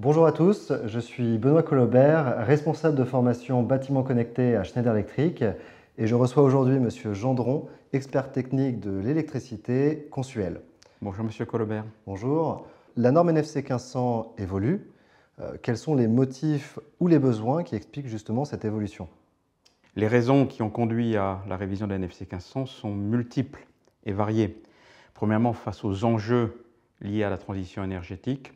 Bonjour à tous, je suis Benoît Collobert, responsable de formation bâtiment connecté à Schneider Electric et je reçois aujourd'hui Monsieur Gendron, expert technique de l'électricité, Consuel. Bonjour Monsieur Collobert. Bonjour. La norme NFC 1500 évolue. Quels sont les motifs ou les besoins qui expliquent justement cette évolution? Les raisons qui ont conduit à la révision de la NFC 1500 sont multiples et variées. Premièrement, face aux enjeux liés à la transition énergétique,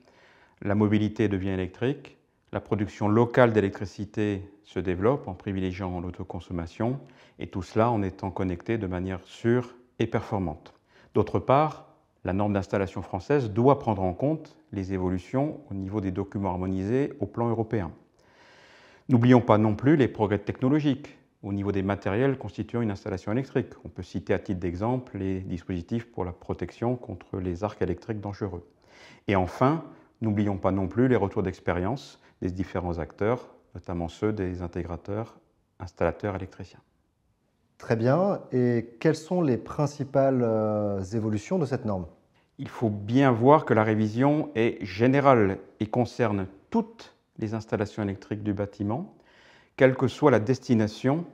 la mobilité devient électrique, la production locale d'électricité se développe en privilégiant l'autoconsommation, et tout cela en étant connecté de manière sûre et performante. D'autre part, la norme d'installation française doit prendre en compte les évolutions au niveau des documents harmonisés au plan européen. N'oublions pas non plus les progrès technologiques au niveau des matériels constituant une installation électrique. On peut citer à titre d'exemple les dispositifs pour la protection contre les arcs électriques dangereux. Et enfin, n'oublions pas non plus les retours d'expérience des différents acteurs, notamment ceux des intégrateurs, installateurs, électriciens. Très bien. Et quelles sont les principales évolutions de cette norme? Il faut bien voir que la révision est générale et concerne toutes les installations électriques du bâtiment, quelle que soit la destination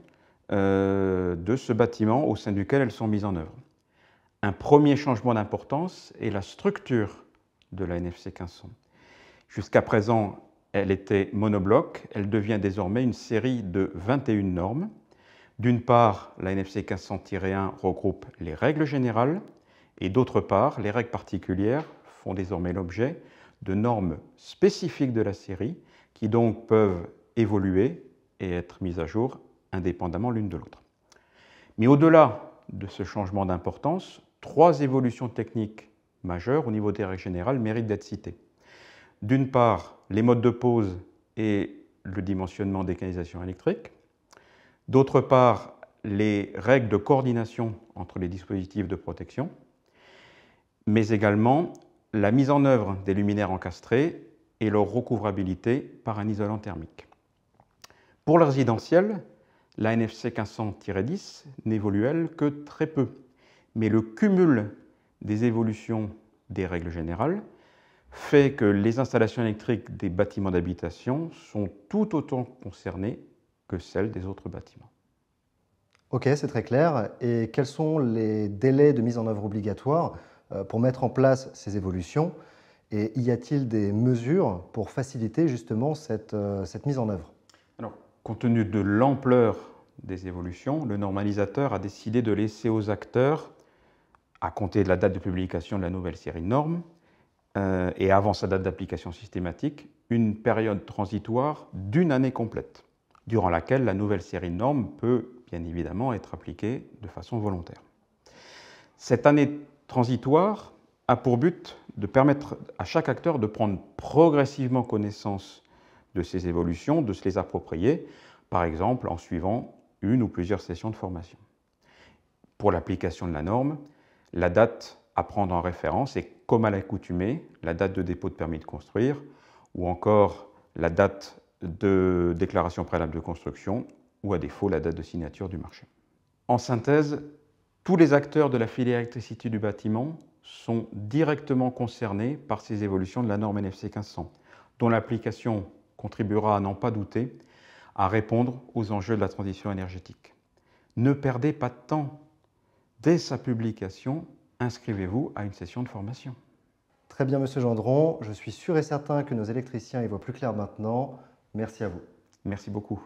de ce bâtiment au sein duquel elles sont mises en œuvre. Un premier changement d'importance est la structure de la NFC 1500. Jusqu'à présent, elle était monobloc, elle devient désormais une série de 21 normes. D'une part, la NFC 1500-1 regroupe les règles générales et d'autre part, les règles particulières font désormais l'objet de normes spécifiques de la série qui donc peuvent évoluer et être mises à jour indépendamment l'une de l'autre. Mais au-delà de ce changement d'importance, 3 évolutions techniques majeures au niveau des règles générales méritent d'être citées. D'une part, les modes de pose et le dimensionnement des canalisations électriques. D'autre part, les règles de coordination entre les dispositifs de protection, mais également la mise en œuvre des luminaires encastrés et leur recouvrabilité par un isolant thermique. Pour le résidentiel, la NFC 1500-10 n'évolue, elle, que très peu, mais le cumul des évolutions des règles générales fait que les installations électriques des bâtiments d'habitation sont tout autant concernées que celles des autres bâtiments. Ok, c'est très clair. Et quels sont les délais de mise en œuvre obligatoires pour mettre en place ces évolutions? Et y a-t-il des mesures pour faciliter justement cette mise en œuvre? Alors, compte tenu de l'ampleur des évolutions, le normalisateur a décidé de laisser aux acteurs, à compter de la date de publication de la nouvelle série de normes, et avant sa date d'application systématique, une période transitoire d'1 année complète, durant laquelle la nouvelle série de normes peut bien évidemment être appliquée de façon volontaire. Cette année transitoire a pour but de permettre à chaque acteur de prendre progressivement connaissance de ces évolutions, de se les approprier, par exemple en suivant une ou plusieurs sessions de formation. Pour l'application de la norme, la date à prendre en référence est, comme à l'accoutumée, la date de dépôt de permis de construire ou encore la date de déclaration préalable de construction ou à défaut la date de signature du marché. En synthèse, tous les acteurs de la filière électricité du bâtiment sont directement concernés par ces évolutions de la norme NFC 1500, dont l'application contribuera à n'en pas douter à répondre aux enjeux de la transition énergétique. Ne perdez pas de temps. Dès sa publication, inscrivez-vous à une session de formation. Très bien, Monsieur Gendron. Je suis sûr et certain que nos électriciens y voient plus clair maintenant. Merci à vous. Merci beaucoup.